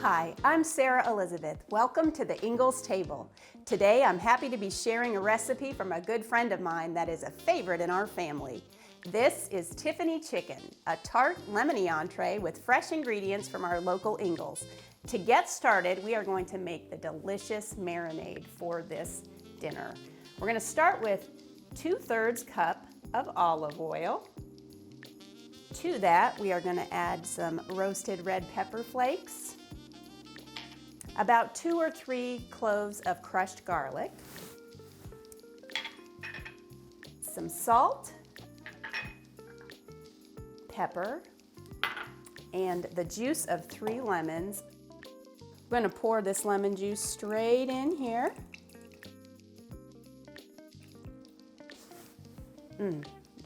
Hi, I'm Sarah Elizabeth. Welcome to the Ingles table. Today I'm happy to be sharing a recipe from a good friend of mine that is a favorite in our family. This is Tiffany chicken, a tart lemony entree with fresh ingredients from our local Ingles. To get started, we are going to make the delicious marinade for this dinner. We're going to start with 2/3 cup of olive oil. To that, we are going to add some roasted red pepper flakes, about 2 or 3 cloves of crushed garlic, some salt, pepper, and the juice of 3 lemons. I'm going to pour this lemon juice straight in here.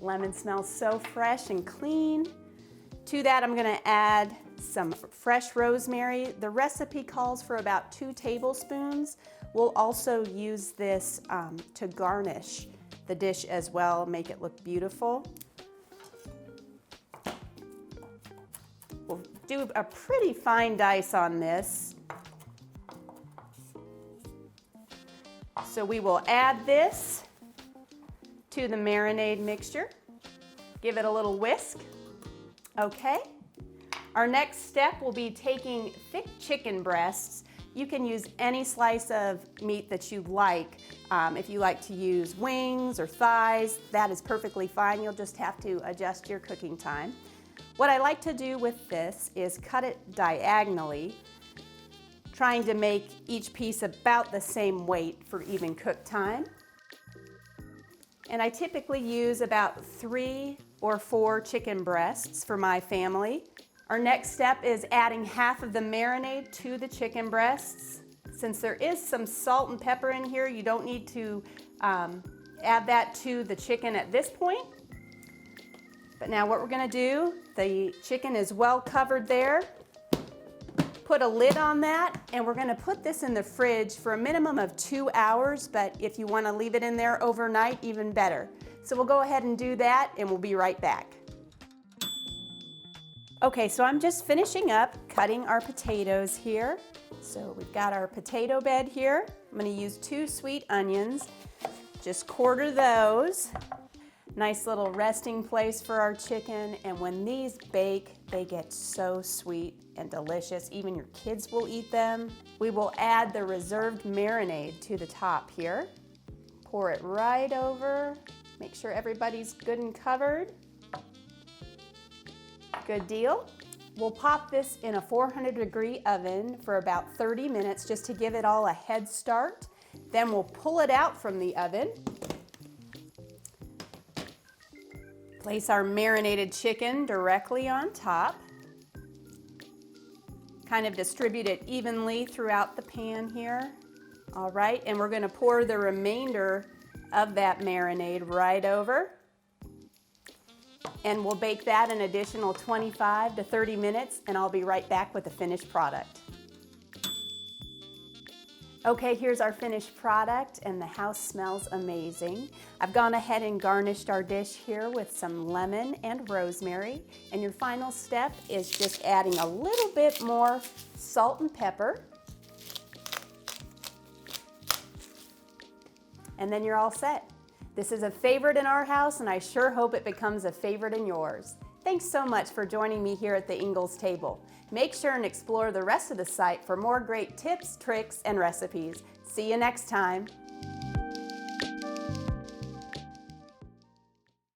Lemon smells so fresh and clean. To that, I'm going to add some fresh rosemary. The recipe calls for about 2 tablespoons. We'll also use this to garnish the dish as well, make it look beautiful. We'll do a pretty fine dice on this. So we will add this to the marinade mixture. Give it a little whisk. Okay. Our next step will be taking thick chicken breasts. You can use any slice of meat that you like. If you like to use wings or thighs, that is perfectly fine. You'll just have to adjust your cooking time. What I like to do with this is cut it diagonally, trying to make each piece about the same weight for even cook time. And I typically use about 3 or 4 chicken breasts for my family. Our next step is adding half of the marinade to the chicken breasts. Since there is some salt and pepper in here, you don't need to add that to the chicken at this point. But now what we're gonna do, the chicken is well covered there. Put a lid on that, and we're gonna put this in the fridge for a minimum of 2 hours, but if you wanna leave it in there overnight, even better. So we'll go ahead and do that, and we'll be right back. Okay, so I'm just finishing up cutting our potatoes here. So we've got our potato bed here. I'm gonna use 2 sweet onions, just quarter those. Nice little resting place for our chicken, and when these bake, they get so sweet and delicious. Even your kids will eat them. We will add the reserved marinade to the top here. Pour it right over. Make sure everybody's good and covered. Good deal. We'll pop this in a 400-degree oven for about 30 minutes just to give it all a head start. Then we'll pull it out from the oven. Place our marinated chicken directly on top. Kind of distribute it evenly throughout the pan here. All right, and we're going to pour the remainder of that marinade right over. And we'll bake that an additional 25 to 30 minutes, and I'll be right back with the finished product. Okay, here's our finished product, and the house smells amazing. I've gone ahead and garnished our dish here with some lemon and rosemary, and your final step is just adding a little bit more salt and pepper. And then you're all set. This is a favorite in our house, and I sure hope it becomes a favorite in yours. Thanks so much for joining me here at the Ingles table. Make sure and explore the rest of the site for more great tips, tricks, and recipes. See you next time.